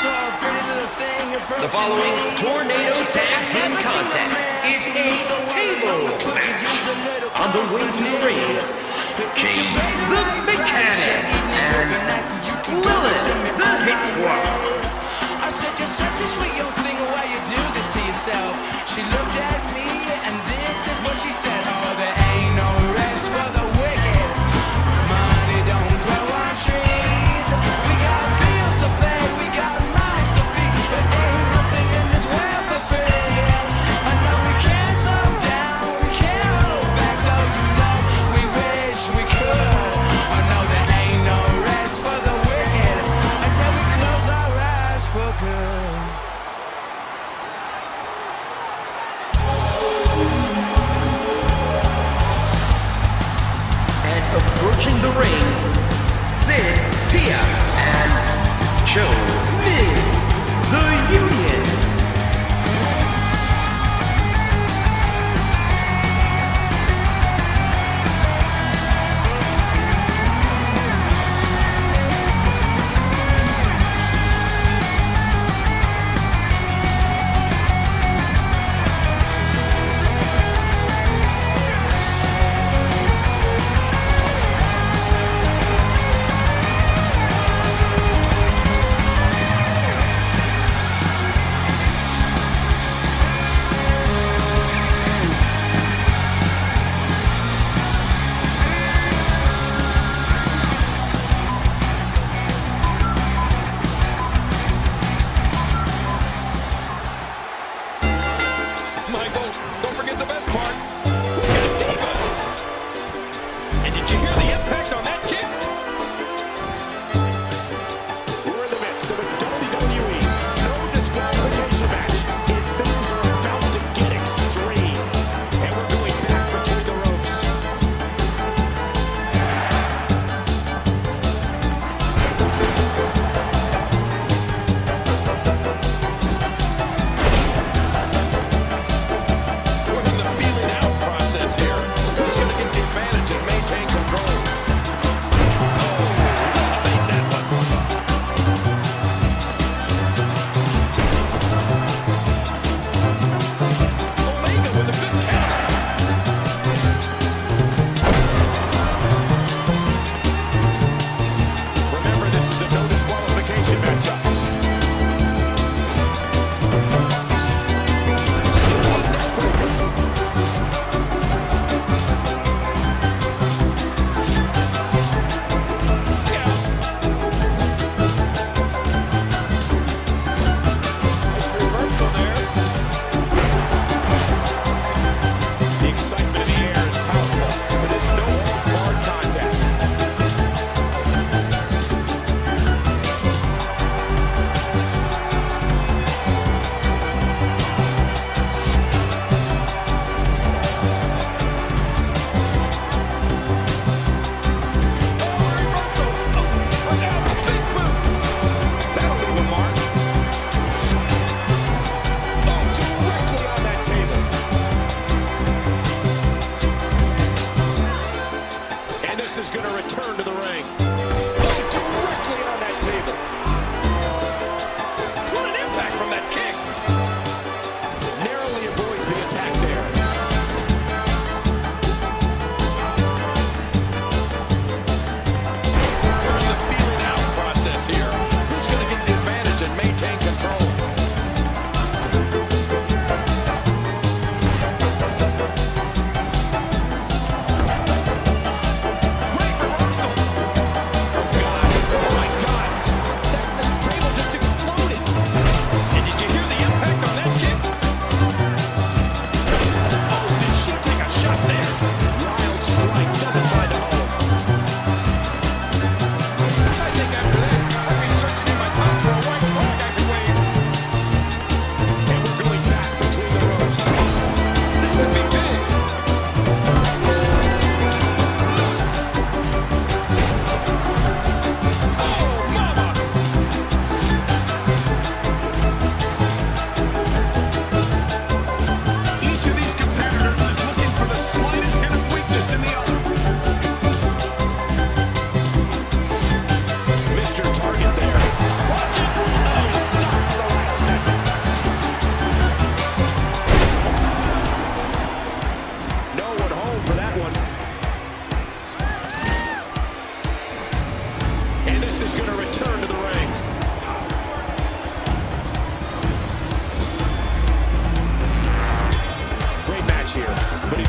The following Tornado Tag Team contest is a table match. On the way to the ring, King the Mechanic and Lilith the Hit Squad. I said you're such a sweet young thing, why you do this to yourself? She looked at me and this is what she said. Oh, there ain't no rest for the wicked. Money don't grow on trees. We got bills to pay, we got mouths to feed. But ain't nothing in this world for free. I know we can't slow down, we can't hold back, though you know we wish we could. I know there ain't no rest for the wicked until we close our eyes for good. And approaching the ring, Sid, Tia, and Joe Miz, the Union. Michael, don't forget the best part. We got Divas. And did you hear the impact on that kick? We're in the midst of a WWE no disqualification match. And things are about to get extreme. And we're going back between the ropes. Working the feeling out.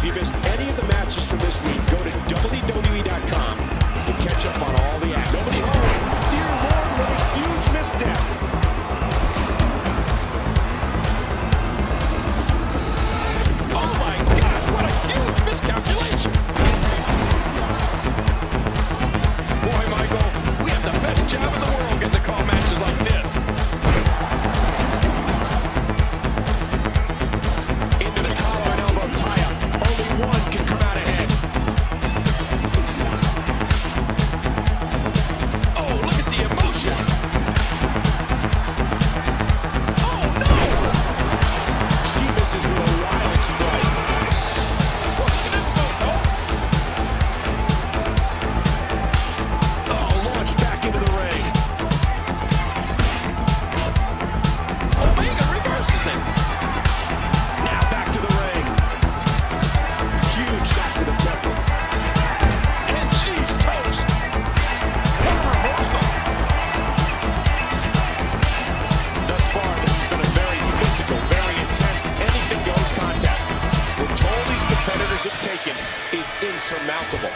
If you missed any of the matches from this week, go to WWE.com to catch up on all the action. Nobody home. Dear Lord, what a huge misstep. Oh my gosh, what a huge miscalculation. Boy, Michael, we have the best job in the world getting to call matches like this. Into the collar and elbow tie-up. Only one can come out ahead. Oh, look at the emotion. Oh, no. She misses with a wild strike. Oh, launched back into the ring. Omega reverses it. Now back to the ring. Huge shot to the temple. And she's toast. What a reversal. Thus far, this has been a very physical, very intense, anything-goes contest. The toll these competitors have taken is insurmountable.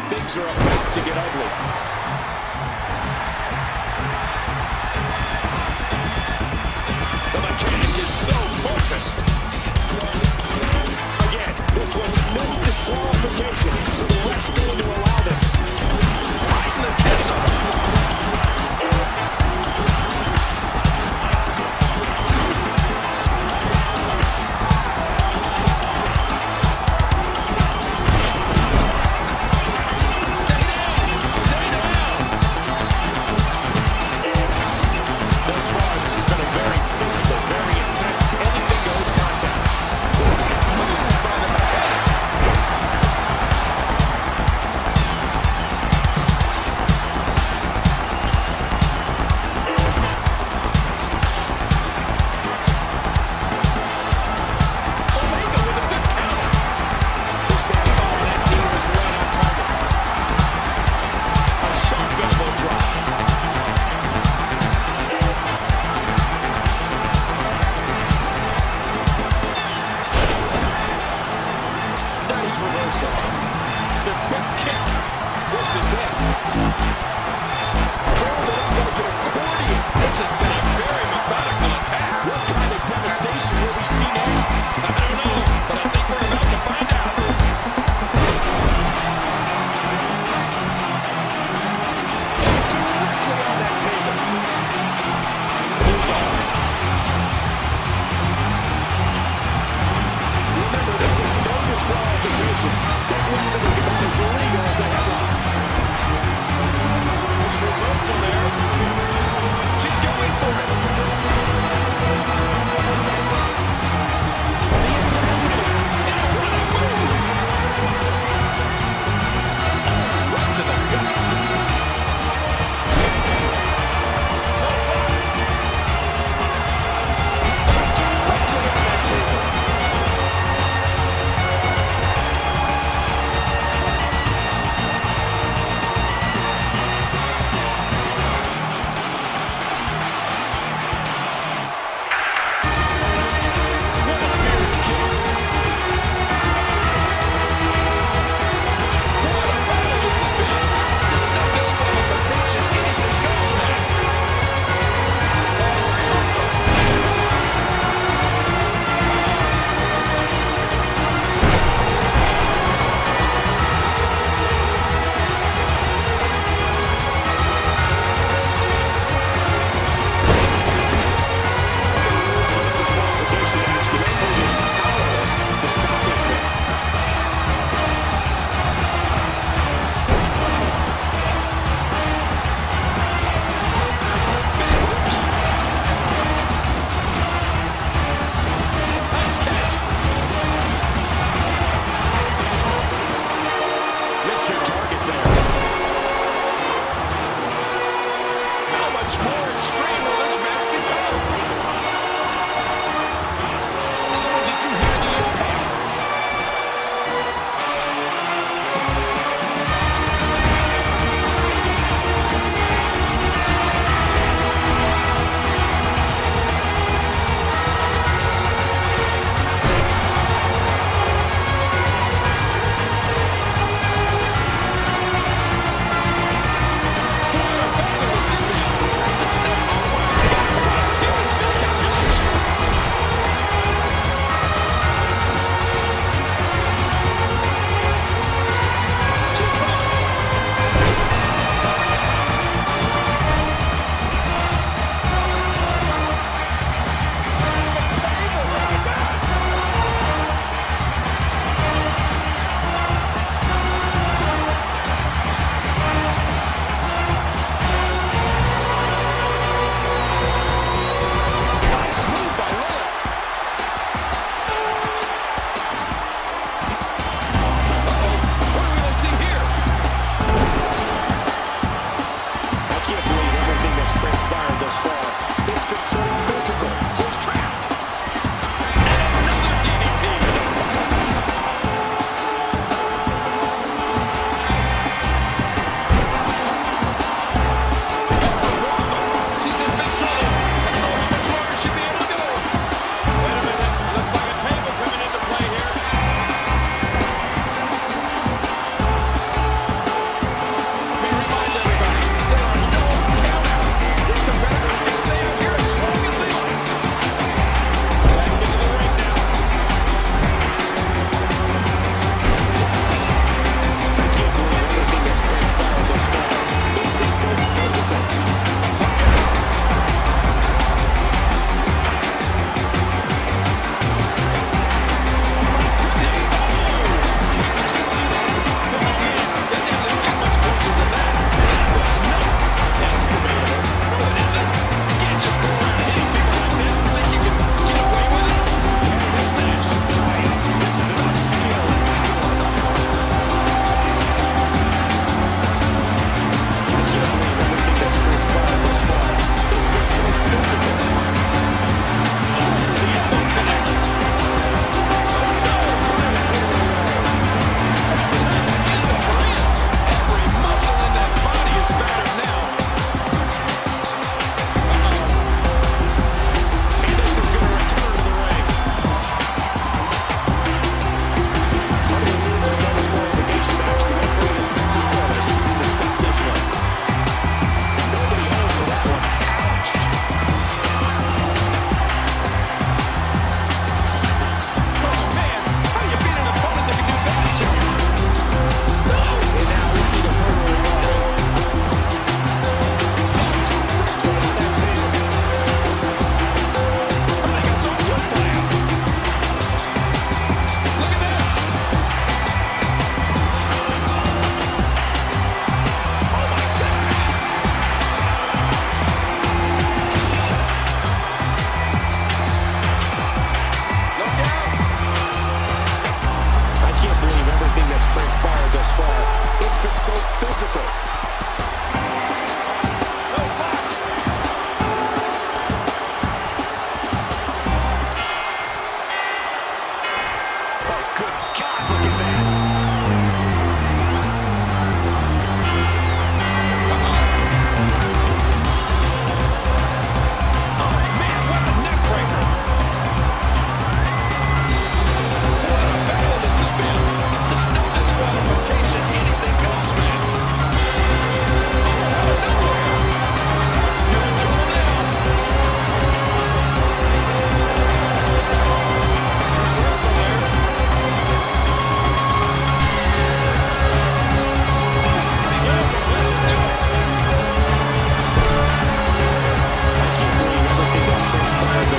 Things are about to get ugly. The mechanic is so focused. Again, this one's no disqualification, so the ref's going to allow this. Right in the kisser. Stay down. Stay down.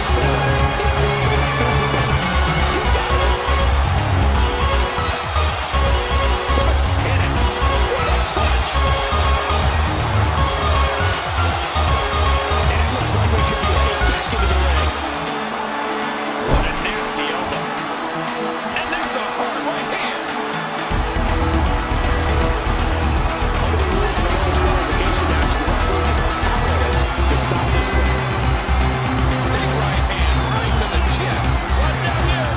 this far. It's been so physical. Hit it. What a punch. And it looks like we could be heading back into the ring. What a nasty elbow. And there's a hard right hand. Under the rules of the no disqualification match, the referee is powerless to stop this one. Big right hand right to the chin. Watch out here.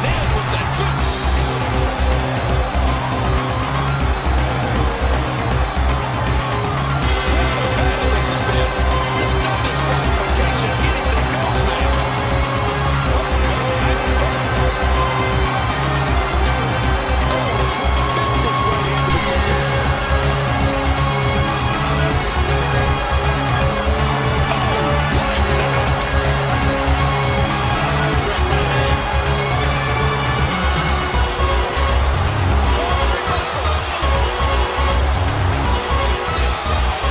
Nailed with that boot. What a battle this has been. There's no disqualification. Anything goes, man. Oh, nice reversal. Tremendous right hand to the temple. Lights out.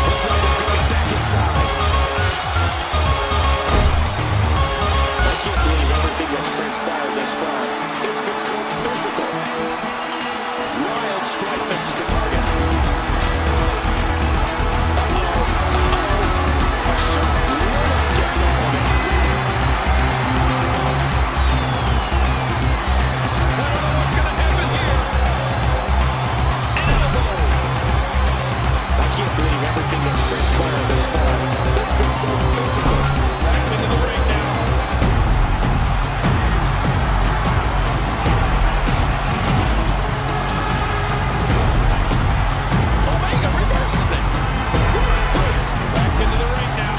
Looks like they're going back inside. I can't believe everything that's transpired thus far. It's been so physical. Wild strike misses the target. A shot. Lilith gets up on it. I don't know what's going to happen here. An elbow. I can't believe everything that's transpired thus far. It's been so physical. Back into the ring now. Omega reverses it. What a boot. Back into the ring now.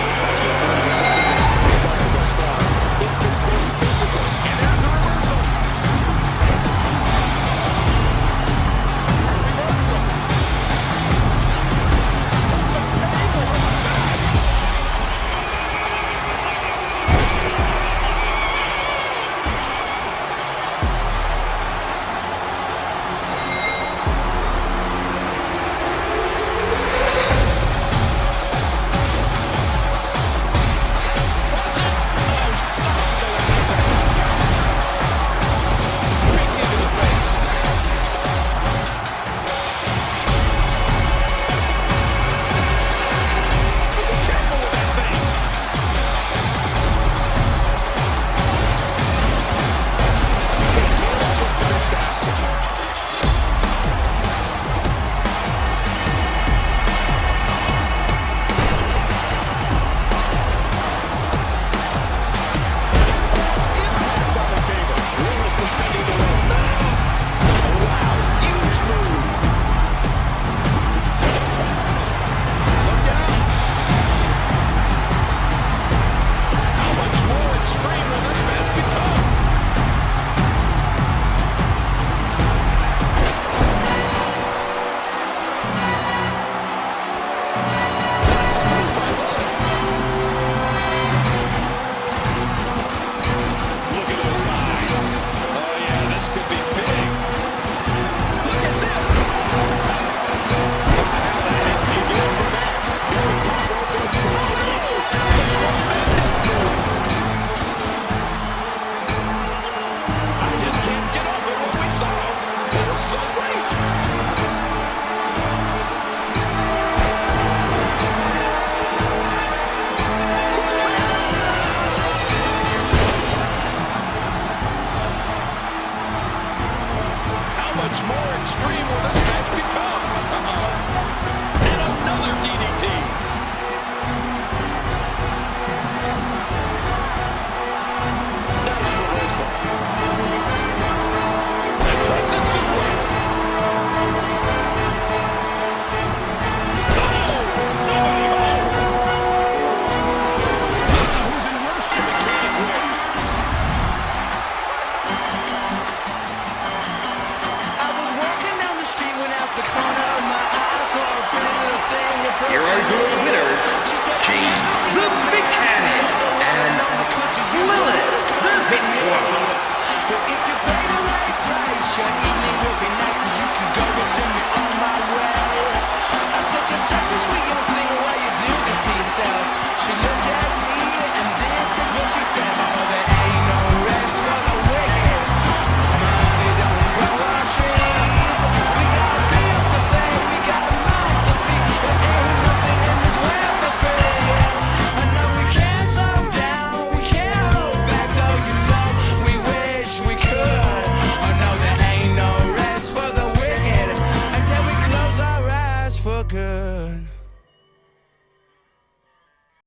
I can't believe everything that's transpired thus far. It's been so physical. And there's the reversal. Reversal. Watch it. Oh, stop at the last second. Big knee to the face. Careful with that thing. Just better faster. Impact on the table. Lewis is sending the rope. Wow, huge move. Look out. How much more extreme will this match become? Nice move by Lilith. Look at those eyes. Oh yeah, this could be big. Look at this. How the heck do you get from there? The top rope goes for a tremendous move. I just can't get over what we saw. It was so great. How much more extreme will this match become? And another DDT. Nice reversal. And crescent suplex. Oh, nobody home. Who's in worse shape? Mechanic wins. I was walking down the street when out the corner of my eye saw a pretty little thing approaching Here are your me. winners, She said, James the Mechanic and Lilith the Hit Squad. If you pay the right price, good.